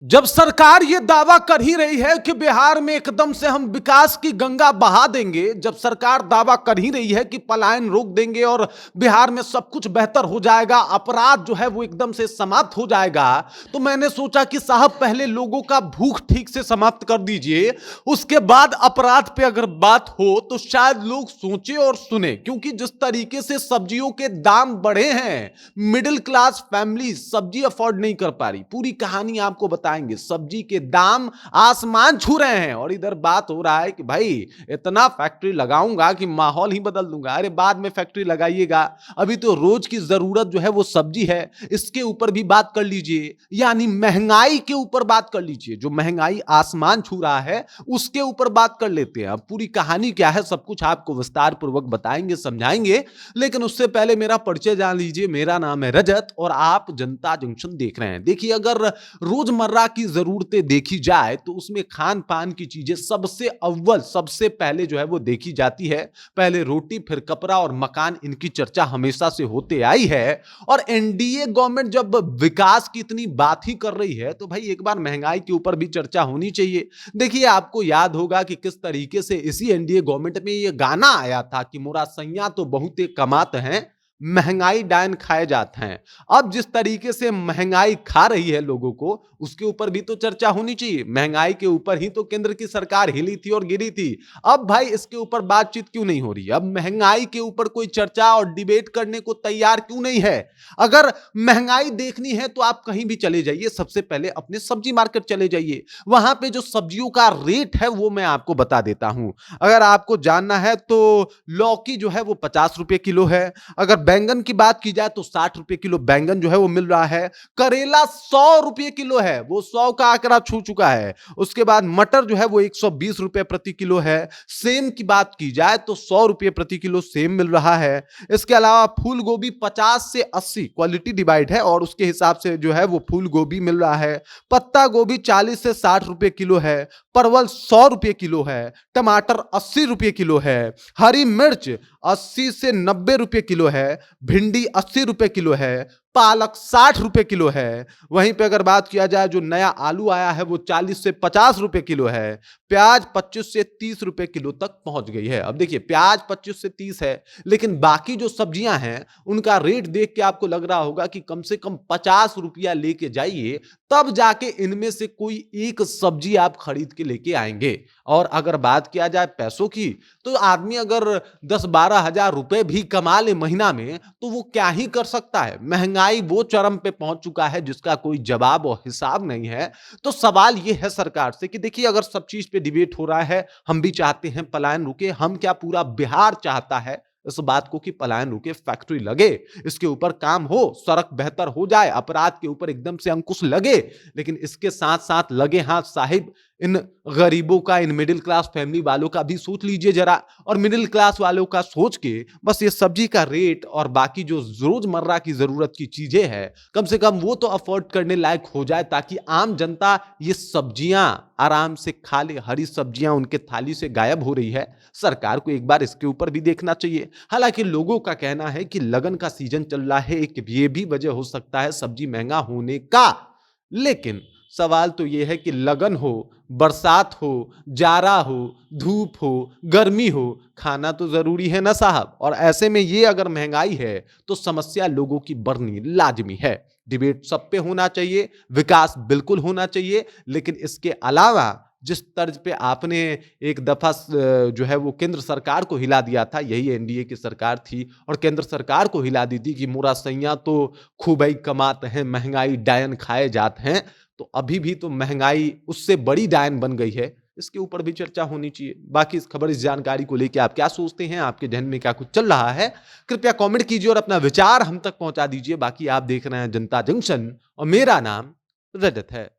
जब सरकार ये दावा कर ही रही है कि बिहार में एकदम से हम विकास की गंगा बहा देंगे, जब सरकार दावा कर ही रही है कि पलायन रोक देंगे और बिहार में सब कुछ बेहतर हो जाएगा, अपराध जो है वो एकदम से समाप्त हो जाएगा, तो मैंने सोचा कि साहब पहले लोगों का भूख ठीक से समाप्त कर दीजिए, उसके बाद अपराध पे अगर बात हो तो शायद लोग सोचे और सुने। क्योंकि जिस तरीके से सब्जियों के दाम बढ़े हैं, मिडिल क्लास फैमिली सब्जी अफोर्ड नहीं कर पा रही। पूरी कहानी आपको बताएंगे, सब्जी के दाम आसमान छू रहे हैं और इधर बात हो रहा है कि भाई इतना फैक्ट्री लगाऊंगा कि माहौल ही बदल दूंगा। अरे बाद में फैक्ट्री लगाइएगा, अभी तो रोज की जरूरत जो है वो सब्जी है, इसके ऊपर भी बात कर लीजिए। यानी महंगाई के ऊपर बात कर लीजिए, जो महंगाई आसमान छू रहा है उसके ऊपर बात कर लेते हैं। अब पूरी कहानी क्या है सब कुछ आपको विस्तार पूर्वक बताएंगे, समझाएंगे, लेकिन उससे पहले मेरा परिचय जान लीजिए। मेरा नाम है रजत और आप जनता जंक्शन देख रहे हैं। देखिए, अगर रोजमर्रा की जरूरतें देखी जाए तो उसमें खान पान की चीजें सबसे अव्वल सबसे पहले जो है वो देखी जाती है। पहले रोटी, फिर कपड़ा और मकान, इनकी चर्चा हमेशा से होते आई है। और एनडीए गवर्नमेंट जब विकास की इतनी बात ही कर रही है तो भाई एक बार महंगाई के ऊपर भी चर्चा होनी चाहिए। देखिए, आपको याद होगा कि किस तरीके से इसी एनडीए गवर्नमेंट में ये गाना आया था कि मोरा सैया तो बहुते कमात हैं, महंगाई डायन खाए जाते हैं। अब जिस तरीके से महंगाई खा रही है लोगों को, उसके ऊपर भी तो चर्चा होनी चाहिए। महंगाई के ऊपर ही तो केंद्र की सरकार हिली थी और गिरी थी। अब भाई इसके ऊपर बातचीत क्यों नहीं हो रही? अब महंगाई के ऊपर कोई चर्चा और डिबेट करने को तैयार क्यों नहीं है? अगर महंगाई देखनी है तो आप कहीं भी चले जाइए, सबसे पहले अपने सब्जी मार्केट चले जाइए। वहां पे जो सब्जियों का रेट है वो मैं आपको बता देता हूं। अगर आपको जानना है तो लौकी जो है वो 50 रुपए किलो है। अगर बैंगन की बात की जाए तो 60 रुपए किलो बैंगन जो है वो मिल रहा है। करेला 100 रुपए किलो है, वो 100 का आंकड़ा छू चुका है। उसके बाद मटर जो है वो 120 रुपए प्रति किलो है। सेम की बात की जाए तो 100 रुपए प्रति किलो सेम मिल रहा है। इसके अलावा फूल गोभी 50 से 80, क्वालिटी डिवाइड है और उसके हिसाब से जो है वो फूल गोभी मिल रहा है। पत्ता गोभी 40 से 60 रुपए किलो है। परवल 100 रुपए किलो है। टमाटर 80 रुपए किलो है। हरी मिर्च 80 से 90 रुपए किलो है। भिंडी 80 रुपए किलो है। पालक 60 रुपए किलो है। वहीं पे अगर बात किया जाए जो नया आलू आया है वो 40 से 50 रुपए किलो है। प्याज 25 से 30 रुपए किलो तक पहुंच गई है। अब देखिए, प्याज 25 से 30 है, लेकिन बाकी जो सब्जियां हैं उनका रेट देख के आपको लग रहा होगा कि कम से कम 50 रुपया लेके जाइए, तब जाके इनमें से कोई एक सब्जी आप खरीद के लेके आएंगे। और अगर बात किया जाए पैसों की, तो आदमी अगर 10-12 हजार रुपए भी कमा ले महीना में तो वो क्या ही कर सकता है? महंगाई वो चरम पे पहुंच चुका है जिसका कोई जवाब और हिसाब नहीं है। तो सवाल ये है सरकार से कि देखिए, अगर सब चीज पे डिबेट हो रहा है, हम भी चाहते हैं पलायन रुके, हम क्या पूरा बिहार चाहता है इस बात को कि पलायन रुके, फैक्ट्री लगे, इसके ऊपर काम हो, सड़क बेहतर हो जाए, अपराध के ऊपर एकदम से अंकुश लगे। लेकिन इसके साथ साथ लगे हाथ साहिब इन गरीबों का, इन मिडिल क्लास फैमिली वालों का भी सोच लीजिए जरा। और मिडिल क्लास वालों का सोच के बस ये सब्जी का रेट और बाकी जो रोजमर्रा की जरूरत की चीजें हैं, कम से कम वो तो अफोर्ड करने लायक हो जाए, ताकि आम जनता ये सब्जियां आराम से खा ले। हरी सब्जियां उनके थाली से गायब हो रही है। सरकार को एक बार इसके ऊपर भी देखना चाहिए। हालांकि लोगों का कहना है कि लगन का सीजन चल रहा है, एक ये भी वजह हो सकता है सब्जी महंगा होने का। लेकिन सवाल तो यह है कि लगन हो, बरसात हो, जाड़ा हो, धूप हो, गर्मी हो, खाना तो जरूरी है ना साहब। और ऐसे में ये अगर महंगाई है तो समस्या लोगों की बढ़नी लाजमी है। डिबेट सब पे होना चाहिए, विकास बिल्कुल होना चाहिए, लेकिन इसके अलावा जिस तर्ज पे आपने एक दफा जो है वो केंद्र सरकार को हिला दिया था, यही एनडीए की सरकार थी, और केंद्र सरकार को हिला दी थी कि मोरा सैया तो खूब ही कमाते हैं, महंगाई डायन खाए जाते हैं। तो अभी भी तो महंगाई उससे बड़ी डायन बन गई है। इसके ऊपर भी चर्चा होनी चाहिए। बाकी इस खबर, इस जानकारी को लेकर आप क्या सोचते हैं? आपके जहन में क्या कुछ चल रहा है? कृपया कमेंट कीजिए और अपना विचार हम तक पहुंचा दीजिए। बाकी आप देख रहे हैं जनता जंक्शन और मेरा नाम रजत है।